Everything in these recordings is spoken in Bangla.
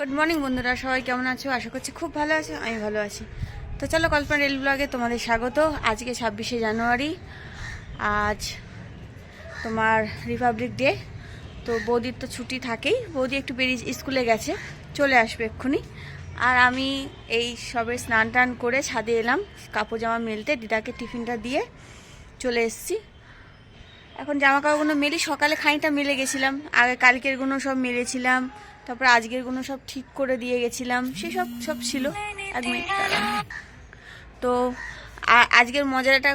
গুড মর্নিং বন্ধুরা, সবাই কেমন আছো? আশা করছি খুব ভালো আছো। আমি ভালো আছি। তো চলো, কল্পনা রেল ব্লগে তোমাদের স্বাগত। আজকে 26শে জানুয়ারি, আজ তোমার রিপাবলিক ডে। তো বৌদির তো ছুটি থাকেই, বৌদি একটু বেরিয়ে স্কুলে গেছে, চলে আসবে এক্ষুনি। আর আমি এই সবে স্নান টান করে ছাদে এলাম কাপড় জামা মেলতে, দিদাকে টিফিনটা দিয়ে চলে এসেছি। এখন জামা কাপড়গুলো মেলি, সকালে খানিকটা মেলে গেছিলাম, আগে কালকেরগুলো সব মেলেছিলাম, তারপরে আজকেরগুলো সব ঠিক করে দিয়ে গেছিলাম, সেসব সব ছিল। 1 মিনিট দাঁড়াও। তো আজকের মজার একটা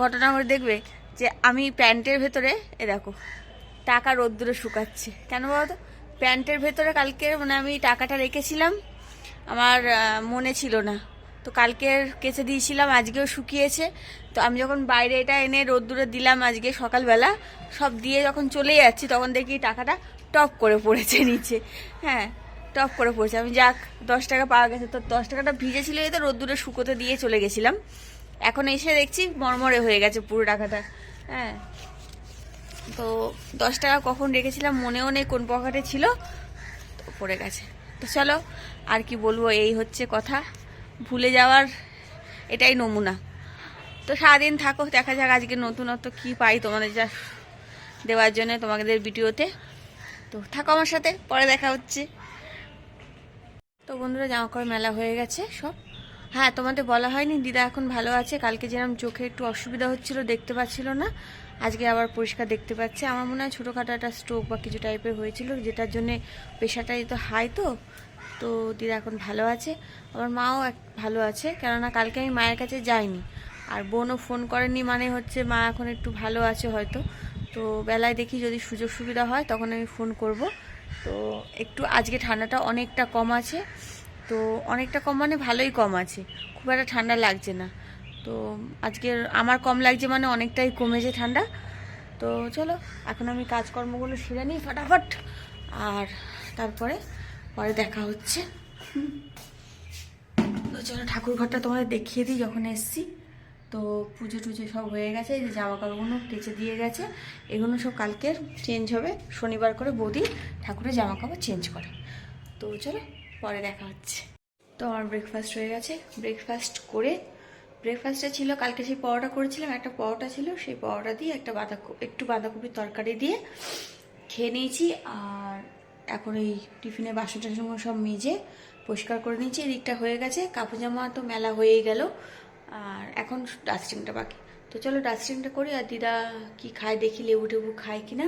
ঘটনা করে দেখবে যে আমি প্যান্টের ভেতরে দেখো টাকা রোদ্দুরে শুকাচ্ছে কেন বলো তো? প্যান্টের ভেতরে কালকে আমি টাকাটা রেখেছিলাম, আমার মনে ছিল না। তো কালকের কেচে দিয়েছিলাম, আজকেও শুকিয়েছে। তো আমি যখন বাইরে এটা এনে রোদ্দুরে দিলাম আজকে সকালবেলা, সব দিয়ে যখন চলে যাচ্ছি তখন দেখি টাকাটা টপ করে পড়েছে নিচে। হ্যাঁ, টপ করে পড়েছে। আমি যাক 10 টাকা পাওয়া গেছে। তো 10 টাকাটা ভিজেছিল, এই তো রোদ্দুরে শুকোতে দিয়ে চলে গেছিলাম। এখন এসে দেখছি মরমরে হয়ে গেছে পুরো টাকাটা। হ্যাঁ, তো 10 টাকা কখন রেখেছিলাম মনেও নেই, কোন পকেটে ছিল, তো পড়ে গেছে। তো চলো, আর কি বলবো, এই হচ্ছে কথা, ভুলে যাওয়ার এটাই নমুনা। তো সারাদিন থাকো, দেখা যাক আজকে নতুনত্ব কি পাই তোমাদের যা দেওয়ার জন্য তোমাদের ভিডিওতে। তো থাকো আমার সাথে, পরে দেখা হচ্ছে। তো বন্ধুরা, জামা কাপড় মেলা হয়ে গেছে সব। হ্যাঁ, তোমাদের বলা হয়নি, দিদা এখন ভালো আছে। কালকে যেরকম চোখে একটু অসুবিধা হচ্ছিল, দেখতে পাচ্ছিল না, আজকে আবার পরিষ্কার দেখতে পাচ্ছে। আমার মনে হয় ছোটোখাটো একটা স্ট্রোক বা কিছু টাইপের হয়েছিল, যেটার জন্যে প্রেশারটা তো হাই। তো দিদা এখন ভালো আছে। আমার মাও ভালো আছে, কেননা কালকে আমি মায়ের কাছে যাইনি, আর বোনও ফোন করেনি, মানে হচ্ছে মা এখন একটু ভালো আছে হয়তো। তো বেলায় দেখি যদি সুযোগ সুবিধা হয় তখন আমি ফোন করব। তো একটু আজকে ঠান্ডাটা অনেকটা কম আছে। তো অনেকটা কম মানে ভালোই কম আছে, খুব একটা ঠান্ডা লাগছে না। তো আজকের আমার কম লাগছে মানে অনেকটাই কমেছে ঠান্ডা। তো চলো, এখন আমি কাজকর্মগুলো সেরে নিই ফটাফট, আর তারপরে পরে দেখা হচ্ছে। তো চলো, ঠাকুর ঘরটা তোমাদের দেখিয়ে দিই যখন এসছি। তো পুজো টুজো সব হয়ে গেছে, এই যে জামা কাপড়গুলো কেচে দিয়ে গেছে, এগুলো সব কালকের চেঞ্জ হবে। শনিবার করে বৌদি ঠাকুরের জামা কাপড় চেঞ্জ করে। তো চলো, পরে দেখা হচ্ছে। তো আমার ব্রেকফাস্ট হয়ে গেছে, ব্রেকফাস্ট করে, ব্রেকফাস্টে ছিল কালকে সেই পরোটা করেছিলাম, একটা পরোটা ছিল, সেই পরোটা দিয়ে একটু বাঁধাকপির তরকারি দিয়ে খেয়ে নিয়েছি। আর এখন এই টিফিনে বাসন টাসনগুলো সব মেজে পরিষ্কার করে নিয়েছি, এদিকটা হয়ে গেছে। কাপড় জামা তো মেলা হয়েই গেল, আর এখন ডাস্টিংটা বাকি। তো চলো ডাস্টিংটা করি, আর দিদা কি খায় দেখি, লেবু টেবু খায় কিনা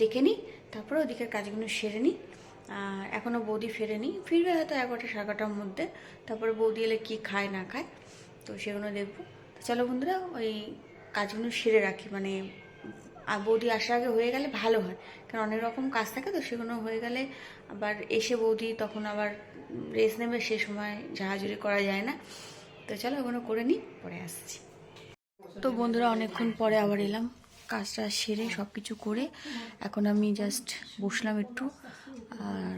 দেখে নিই, তারপরে ওদিকের কাজগুলো সেরে নিই। আর এখনও বৌদি ফেরেনি, ফিরবে হয়তো 11টা 11:30টার মধ্যে। তারপরে বৌদি এলে কী খায় না খায়, তো সেগুলো দেখবো। তো চলো বন্ধুরা, ওই কাজগুলো সেরে রাখি, মানে আর বৌদি আসার আগে হয়ে গেলে ভালো হয়, কারণ অনেক রকম কাজ থাকে, তো সেগুলো হয়ে গেলে আবার এসে বৌদি তখন আবার রেস্ট নেবে, সে সময় ঝাড়াঝুড়ি করা যায় না। তো চলো ওগুলো করে নিই, পরে আসছি। তো বন্ধুরা, অনেকক্ষণ পরে আবার এলাম, কাজটা সেরে সব কিছু করে এখন আমি জাস্ট বসলাম একটু। আর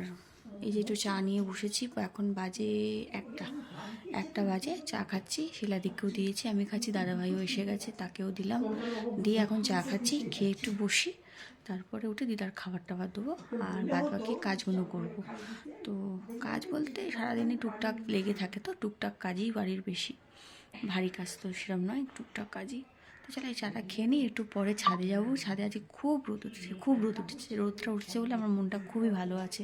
এই যে একটু চা নিয়ে বসেছি, এখন বাজে 1টা বাজে, চা খাচ্ছি। শিলাদিকেও দিয়েছি, আমি খাচ্ছি, দাদাভাইও এসে গেছে, তাকেও দিলাম, দিয়ে এখন চা খাচ্ছি, খেয়ে একটু বসি, তারপরে উঠে দিদার খাবার টাবার দেবো, আর বাদ বাকি কাজগুলো করবো। তো কাজ বলতে সারাদিনই টুকটাক লেগে থাকে, তো টুকটাক কাজই বাড়ির, বেশি ভারী কাজ তো সেরকম নয়, টুকটাক কাজই। তো চলো, এই চাটা খেয়ে নিই, একটু পরে ছাদে যাবো। ছাদে আজকে খুব রোদ উঠেছে, খুব রোদ উঠেছে, রোদটা উঠছে বলে আমার মনটা খুবই ভালো আছে।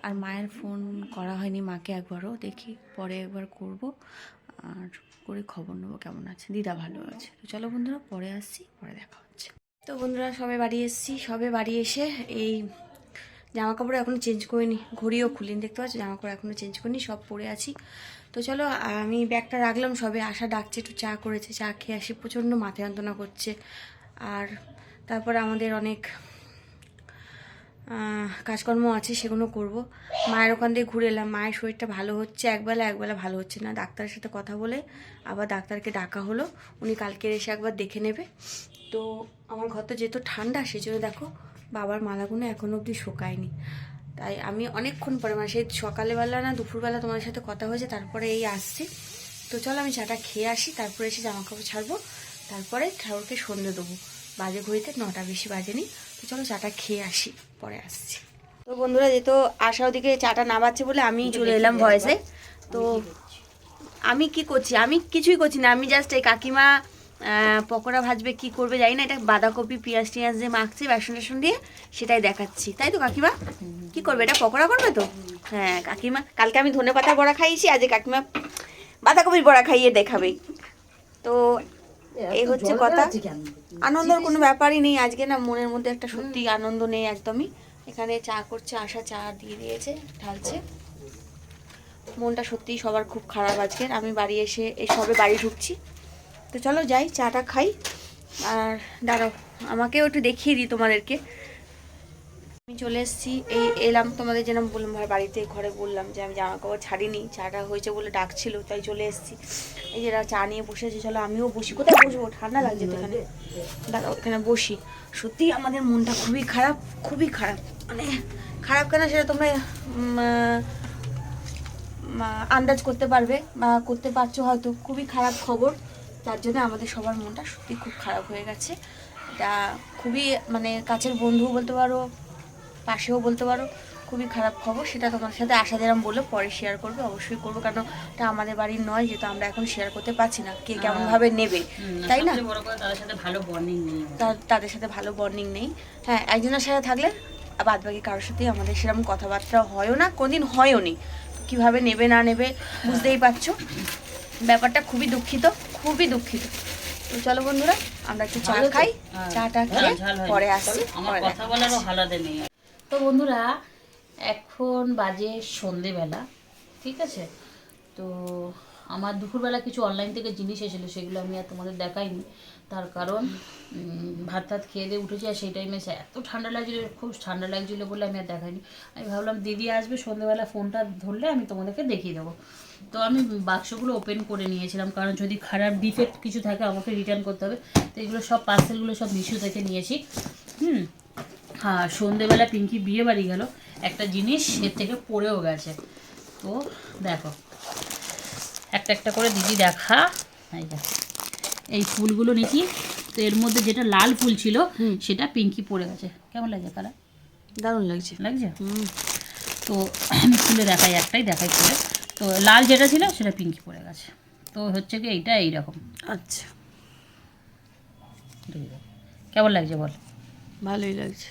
আর মায়ের ফোন করা হয়নি মাকে একবারও, দেখি পরে একবার করব, আর করে খবর নেবো কেমন আছে, দিদা ভালো আছে। তো চলো বন্ধুরা, পরে আসছি, পরে দেখা হচ্ছে। তো বন্ধুরা, সবে বাড়ি এসেছি, সবে বাড়ি এসে এই জামা কাপড় এখনও চেঞ্জ করিনি, ঘড়িও খুলিনি, দেখতে পাচ্ছি জামা কাপড় এখনও চেঞ্জ করিনি, সব পরে আছি। তো চলো, আমি ব্যাগটা রাখলাম, সবে আশা ডাকছে, একটু চা করেছে, চা খেয়ে আসি, প্রচণ্ড মাথা যন্ত্রণা করছে। আর তারপরে আমাদের অনেক কাজকর্ম আছে, সেগুলো করব। মায়ের ওখান দিয়ে ঘুরে এলাম, মায়ের শরীরটা ভালো হচ্ছে একবেলা একবেলা ভালো হচ্ছে না, ডাক্তারের সাথে কথা বলে আবার ডাক্তারকে ডাকা হলো, উনি কালকে এসে একবার দেখে নেবে। তো আমার ঘর তো যেহেতু ঠান্ডা, সেই জন্য দেখো বাবার মালাগুলো এখনও অবধি শোকায়নি। তাই আমি অনেকক্ষণ পরে, মানে সেই সকালবেলা না দুপুরবেলা তোমাদের সাথে কথা হয়েছে, তারপরে এই আসছি। তো চলো, আমি চাটা খেয়ে আসি, তারপরে এসে জামা কাপড় ছাড়বো, তারপরে ঠাকুরকে সন্ধে দেবো। বাজে ঘড়িতে 9টা বেশি বাজেনি। তো চলো চাটা খেয়ে আসি, পরে আসছি। তো বন্ধুরা, যেহেতু আশা ওদিকে চাটা না বাচ্ছে বলে আমি চলে এলাম ভয়েসে। তো আমি কি করছি, আমি কিছুই করছি না, আমি জাস্ট এই কাকিমা পকোড়া ভাজবে, কি করবে জানি না, এটা বাঁধাকপি পেঁয়াজ টিয়াজ দিয়ে মাখছি বেসন টেসন দিয়ে, সেটাই দেখাচ্ছি। তাই তো কাকিমা, কি করবে, এটা পকোড়া করবে তো? হ্যাঁ কাকিমা, কালকে আমি ধনেপাতা বড়া খাইয়েছি, আজকে কাকিমা বাঁধাকপির বড়া খাইয়ে দেখাবে। তো এই হচ্ছে কথা। আনন্দের কোনো ব্যাপারই নেই আজকে, না মনের মধ্যে একটা সত্যি আনন্দ নেই একদমই। এখানে চা করছে, আশা চা দিয়ে দিয়েছে, ঢালছে। মনটা সত্যিই সবার খুব খারাপ আজকের। আমি বাড়ি এসে এই সবে বাড়ি ঢুকছি। তো চলো যাই, চাটা খাই। আর দাঁড়াও, আমাকেও একটু দেখিয়ে দিই তোমাদেরকে। আমি চলে এসেছি, এই এলাম তোমাদের যেন বললাম বাড়িতে, ঘরে বললাম যে আমি জামা কাপড় ছাড়িনি, চাটা হয়েছে বলে ডাকছিল, তাই চলে এসেছি। এই যে চা নিয়ে বসেছি, চলো আমিও বসি। কোথায় বসবো, ঠান্ডা লাগছে তো এখানে, দাঁড়াও এখানে বসি। সত্যি আমাদের মনটা খুবই খারাপ, খুবই খারাপ। মানে খারাপ কেন সেটা তোমরা আন্দাজ করতে পারবে বা করতে পারছো হয়তো। খুবই খারাপ খবর, যার জন্য আমাদের সবার মনটা সত্যি খুব খারাপ হয়ে গেছে। এটা খুবই মানে কাছের বন্ধুও বলতে পারো, পাশেও বলতে পারো, খুবই খারাপ খবর। সেটা তোমার সাথে আশা যেরকম বললো পরে শেয়ার করবে, অবশ্যই করবো, কারণ এটা আমাদের বাড়ির নয়, যেহেতু আমরা এখন শেয়ার করতে পারছি না কে কেমনভাবে নেবে, তাই না? তাদের সাথে ভালো বন্ডিং নেই, তাদের সাথে ভালো বন্ডিং নেই। হ্যাঁ, একজনের সাথে থাকলে বাদ বাকি কারোর সাথেই আমাদের সেরকম কথাবার্তা হয়ও না, কোনদিন হয়ও নি। কীভাবে নেবে না নেবে বুঝতেই পারছো, ব্যাপারটা খুবই দুঃখিত, খুবই দুঃখিত। তো চলো বন্ধুরা, আমরা একটু চা খাই, চাটা খেয়ে পরে আসছি। কথা বলারও হালাতে নেই। তো বন্ধুরা, এখন বাজে সন্ধেবেলা, ঠিক আছে? তো আমার দুপুরবেলা কিছু অনলাইন থেকে জিনিস এসেছিলো, সেগুলো আমি আর তোমাদের দেখাইনি। তার কারণ ভাত টাত খেয়ে দিয়ে উঠেছি, আর সেই টাইমে এত ঠান্ডা লাগছিলো, খুব ঠান্ডা লাগছিলো বলে আমি আর দেখাইনি। আমি ভাবলাম দিদি আসবে সন্ধেবেলা, ফোনটা ধরলে আমি তোমাদেরকে দেখিয়ে দেবো। তো আমি বাক্সগুলো ওপেন করে নিয়েছিলাম, কারণ যদি খারাপ ডিফেক্ট কিছু থাকে আমাকে রিটার্ন করতে হবে। তো এগুলো সব পার্সেলগুলো সব মিশো থেকে নিয়েছি। হ্যাঁ, সন্ধেবেলা পিঙ্কি বিয়ে বাড়ি গেল, একটা জিনিস এর থেকে পড়েও গেছে। তো দেখো, একটা একটা করে দিদি দেখা। এই ফুলগুলো নিচ্ছি, তো এর মধ্যে যেটা লাল ফুল ছিল সেটা পিঙ্কি পড়ে গেছে। কেমন লাগছে কালার? দারুণ লাগছে, লাগছে। তো আমি খুলে দেখাই, একটাই দেখাই খুলে। তো লাল যেটা ছিল সেটা পিঙ্কি পড়ে গেছে। তো হচ্ছে কি এইটা এইরকম। আচ্ছা, কেমন লাগছে বল? ভালোই লাগছে।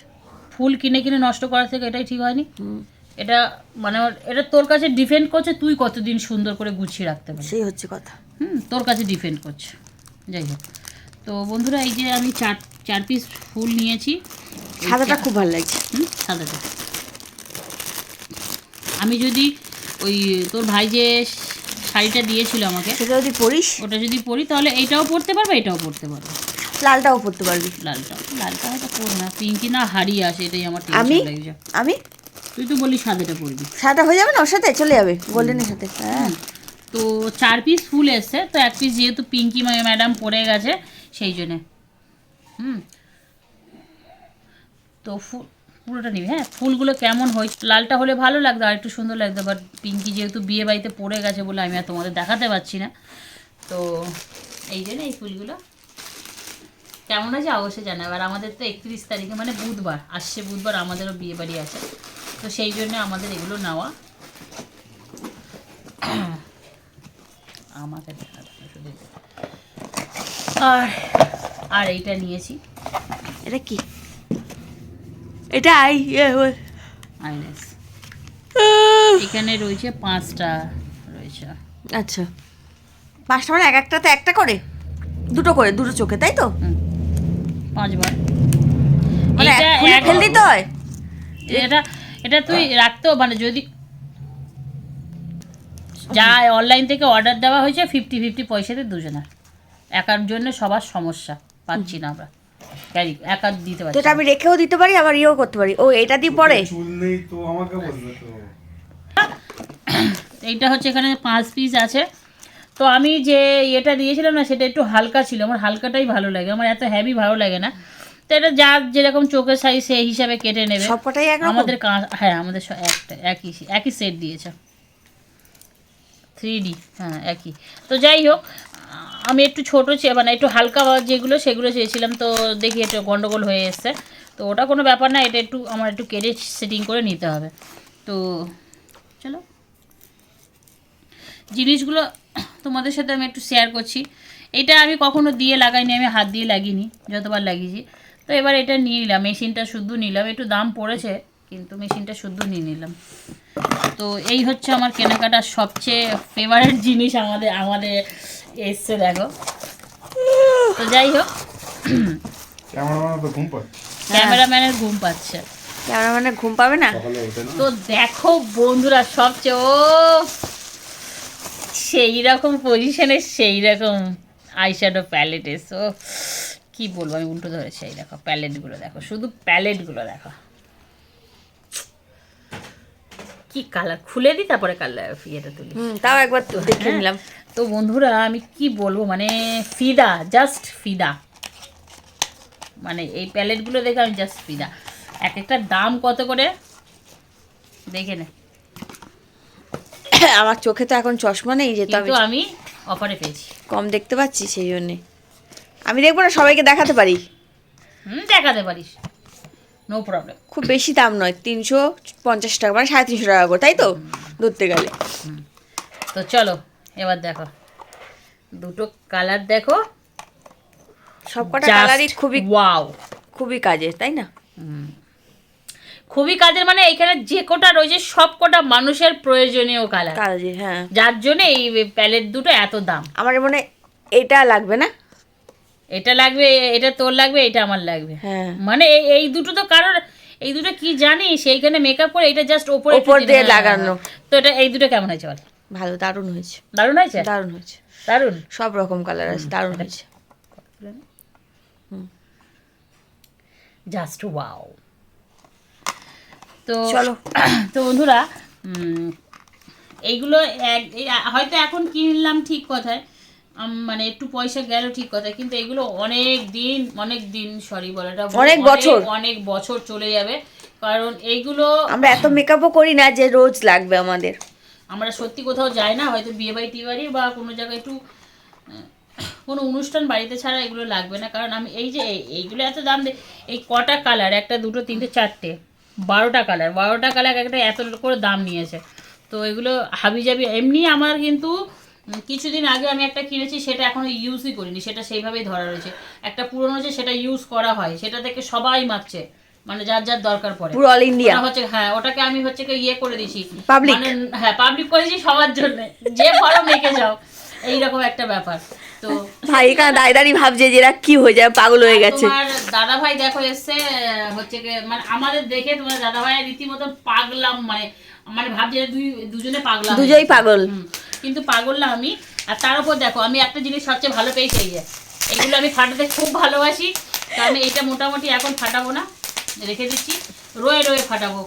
ফুল কিনে কিনে নষ্ট করার থেকে এটাই ঠিক হয়নি? এটা মানে এটা তোর কাছে ডিপেন্ড করছে তুই কতদিন সুন্দর করে গুছিয়ে রাখতে পারিস, সেই হচ্ছে কথা। তোর কাছে ডিপেন্ড করছে। যাই হোক, তো বন্ধুরা, এই যে আমি চার পিস ফুল নিয়েছি। সাদাটা খুব ভালো লাগছে। সাদাটা আমি যদি ওই তোর ভাই যে শাড়িটা দিয়েছিল আমাকে, সেটা যদি পরিস, ওটা যদি পরি তাহলে এইটাও পরতে পারবে, এটাও পরতে পারবে, লালটাও পরতে পারবি। লালটা হয়তো পরবো না, পিঙ্কি না হারিয়ে আসে, এটাই আমার টেনশন লাগছে। আমি তুই তো বলি সাদাটা পরবি, সাদা হয়ে যাবে না, ওর সাথে চলে যাবে গোল্ডেনের সাথে। হ্যাঁ, তো 4 পিস ফুল এসছে, তো 1 পিস যেহেতু পিঙ্কি ম্যাডাম পরে গেছে সেই জন্যে তো পুরোটা নিবি। হ্যাঁ, ফুলগুলো কেমন হয়, লালটা হলে ভালো লাগতো, আর একটু সুন্দর লাগতো, বাট পিঙ্কি যেহেতু বিয়ে বাড়িতে পড়ে গেছে বলে আমি আর তোমাদের দেখাতে পারছি না। তো এই জন্য এই ফুলগুলো কেমন আছে অবশ্যই জানাবে। আর আমাদের তো 31 তারিখে মানে বুধবার আসছে, বুধবার আমাদেরও বিয়ে বাড়ি আছে, তো সেই জন্য আমাদের এগুলো নেওয়া। আমাকে আর এইটা নিয়েছি। এটা কি? এটা আইলেস এখানে রয়েছে 5টা রয়েছে। আচ্ছা, 5টা মানে এক একটাতে একটা করে, দুটো চোখে, তাই তো? 5 বার মানে ফেল দিতে হয়। এটা তুই রাখতেও মানে যদি যা অনলাইন থেকে অর্ডার দেওয়া হয়েছে 50-50 পয়সাতে দুজনের, একার জন্য সবার সমস্যা পাচ্ছি না আমরা, ক্যারি একা দিতে পারি। তো এটা আমি রেখেও দিতে পারি, আবার ইয়েও করতে পারি। ও এটা দিয়ে পরে এইটা হচ্ছে এখানে 5 পিস আছে। তো আমি যে এটা দিয়েছিলাম না সেটা একটু হালকা ছিল, আমার হালকাটাই ভালো লাগে, আমার এত হেভি ভালো লাগে না। তো এটা যার যেরকম চোখের সাইজ সেই হিসাবে কেটে নেবে। সবকটাই একরকম আমাদের হ্যাঁ, আমাদের একই সেট দিয়েছে 3D। হ্যাঁ, একই। তো যাই হোক, আমি একটু ছোটো মানে একটু হালকা যেগুলো সেগুলো চেয়েছিলাম, তো দেখি একটু গন্ডগোল হয়ে এসছে। তো তো ওটা কোনো ব্যাপার না, এটা একটু আমার একটু কেটে সেটিং করে নিতে হবে। তো চলো জিনিসগুলো তোমাদের সাথে আমি একটু শেয়ার করছি। এটা আমি কখনো দিয়ে লাগাইনি, আমি হাত দিয়ে লাগিনি, যতবার লাগিয়েছি। তো এবার এটা নিয়ে নিলাম, মেশিনটা শুদ্ধ নিলাম, একটু দাম পড়েছে কিন্তু মেশিনটা শুদ্ধ নিয়ে নিলাম। তো এই হচ্ছে আমার কেনাকাটার সবচেয়ে ফেভারিট জিনিস আমাদের এসছে, দেখো। তো যাই হোক, ক্যামেরাম্যানের ঘুম পাচ্ছে, ক্যামেরাম্যানের ঘুম পাবে না। তো দেখো বন্ধুরা সবচেয়ে সেই রকম পজিশনে সেই রকম আইশ্যাডো প্যালেট এসো, কি বলবো, আমি উল্টো ধরেছি। এই দেখো প্যালেটগুলো দেখো, শুধু প্যালেটগুলো দেখো কি কালার। খুলে দিই তারপরে কালার ইয়েটা তুলি, তাও একবার দেখে নিলাম। তো বন্ধুরা আমি কি বলবো, মানে ফিদা, জাস্ট ফিদা, মানে এই প্যালেটগুলো দেখে আমি জাস্ট ফিদা। এক একটা দাম কত করে দেখে নে। আমার চোখে তো এখন চশমা নেই, যেহেতু কিন্তু আমি অফারে পেয়েছি, কম দেখতে পাচ্ছি, সেই জন্যে আমি দেখবো না, সবাইকে দেখাতে পারি। দেখাতে পারিস, নো প্রবলেম। খুব বেশি দাম নয়, 350 টাকা, মানে 350 টাকা করে, তাই তো ধরতে গেলে। তো চলো এবার দেখো দুটো কালার, দেখো সবকটা কালারই খুবই ওয়াও, খুবই কাজের, তাই না? খুবই কাজের, মানে এখানে যে কটা রয়েছে সব কটা মানুষের প্রয়োজনীয় কালার, কাজের, হ্যাঁ। যার জন্য এই প্যালেট দুটো এত দাম। আমার মনে হয় এটা লাগবে না, এটা লাগবে, এটা তোর লাগবে, এটা আমার লাগবে, হ্যাঁ। মানে এই দুটো তো কারোর, এই দুটো কি জানিস, এইখানে মেকআপ করে এটা জাস্ট উপর দিয়ে লাগানো। তো এটা এই দুটো কেমন হয়েছে বল? ভালো, দারুণ হয়েছে, দারুণ হয়েছে, দারুণ হয়েছে, দারুণ, সব রকম কালার আছে, দারুণ হয়েছে, জাস্ট ওয়াও। তো চলো। তো বন্ধুরা এইগুলো হয়তো এখন কিনলাম ঠিক কথায়, মানে একটু পয়সা গেল ঠিক কথা, কিন্তু এগুলো অনেক দিন সরি বলাটা, অনেক বছর চলে যাবে, কারণ এইগুলো আমরা এত মেকআপও করি না যে রোজ লাগবে আমাদের। আমরা সত্যি কোথাও যাই না, হয়তো বিয়ে বাড়ি টিয়ে বাড়ি বা কোনো জায়গায় একটু কোনো অনুষ্ঠান বাড়িতে ছাড়া এগুলো লাগবে না। কারণ আমি এই যে এইগুলো এত দাম এই কটা কালার, একটা দুটো তিনটে চারটে 12টা কালার একটা এত করে দাম নিয়েছে। তো এগুলো হাবিজাবি এমনি আমার, কিন্তু কিছুদিন আগে আমি একটা কিনেছি, সেটা এখনো ইউজই করিনি, সেটা সেইভাবেই ধরা রয়েছে। একটা পুরনো যে সেটা ইউজ করা হয়, সেটা থেকে সবাই মাখছে, মানে যার যার দরকার পড়ে, পুরো অল ইন্ডিয়া হচ্ছে। হ্যাঁ, ওটাকে আমি হচ্ছে ইয়ে করে দিয়েছি, মানে হ্যাঁ পাবলিক করেছি সবার জন্য, যে পারো মেখে যাও, এইরকম একটা ব্যাপার। তো ভাই এখানে দাঁড়িয়ে ভাবছে যে এরা কি হয়ে যায়, পাগল হয়ে গেছে। তোমার দাদা ভাই দেখো এসছে, হচ্ছে মানে আমাদের দেখে তোমার দাদা ভাই রীতিমতো পাগলাম, মানে ভাবছে দুজনে পাগলা, দুজনেই পাগল, কিন্তু পাগল না আমি। আর তার উপর দেখো আমি একটা জিনিস সবচেয়ে ভালো পেয়েছি, এই যে এগুলো আমি ফাটাতে খুব ভালোবাসি, কারণ এইটা মোটামুটি এখন ফাটাবো না, রেখে দিচ্ছি, রয়ে ফাটাবো,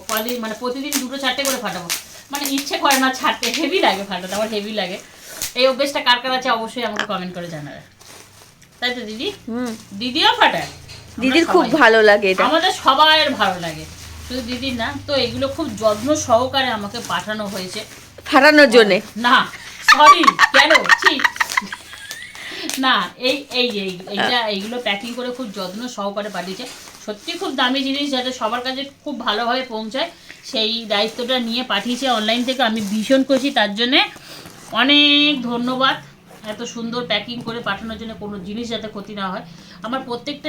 মানে প্রতিদিন 2-4টে করে ফাটাবো, মানে ইচ্ছে করে না ছাড়তে, হেভি লাগে ফাটাতে, আমার হেভি লাগে। এই অভ্যেসটা কার কার আছে অবশ্যই আমাকে কমেন্ট করে জানাবে, তাই তো দিদি? দিদিও ফাটায়, দিদির খুব ভালো লাগে, এটা আমাদের সবার ভালো লাগে, শুধু দিদির না। তো এগুলো খুব যত্ন সহকারে আমাকে পাঠানো হয়েছে ফাটানোর জন্য না, সরি কেন না, এইগুলো প্যাকিং করে খুব যত্ন সহকারে পাঠিয়েছে, সত্যি খুব দামি জিনিস, যাতে সবার কাছে খুব ভালোভাবে পৌঁছায়, সেই দায়িত্বটা নিয়ে পাঠিয়েছে অনলাইন থেকে। আমি ভীষণ খুশি, তার জন্যে অনেক ধন্যবাদ, এত সুন্দর প্যাকিং করে পাঠানোর জন্য, কোনো জিনিস যাতে ক্ষতি না হয় আমার প্রত্যেকটা।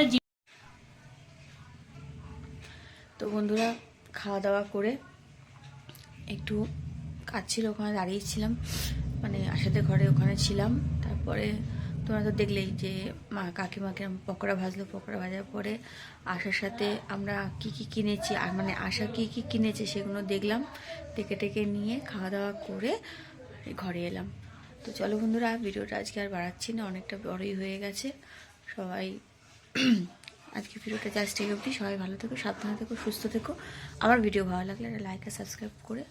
তো বন্ধুরা খাওয়া দাওয়া করে একটু কাজ ছিল, ওখানে দাঁড়িয়েছিলাম, মানে আশাদের ঘরে ওখানে ছিলাম। তারপরে তোমরা তো দেখলেই যে কাকিমাকে পকোড়া ভাজলো, পকোড়া ভাজার পরে আশার সাথে আমরা কি কি কিনেছি, আর মানে আশা কি কি কিনেছে সেগুলো দেখলাম, টেকে নিয়ে খাওয়া দাওয়া করে ঘরে এলাম। তো চলো বন্ধুরা, ভিডিওটা আজকে আর বাড়াচ্ছি না, অনেকটা বড়ই হয়ে গেছে। সবাই আজকে ভিডিওটা জাস্ট এই অবধি। সবাই ভালো থেকো, সাবধানে থেকো, সুস্থ থেকো। আমার ভিডিও ভালো লাগলে একটা লাইক আর সাবস্ক্রাইব করে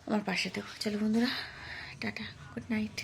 আমার পাশে থেকো। চলো বন্ধুরা, টাটা, গুড নাইট।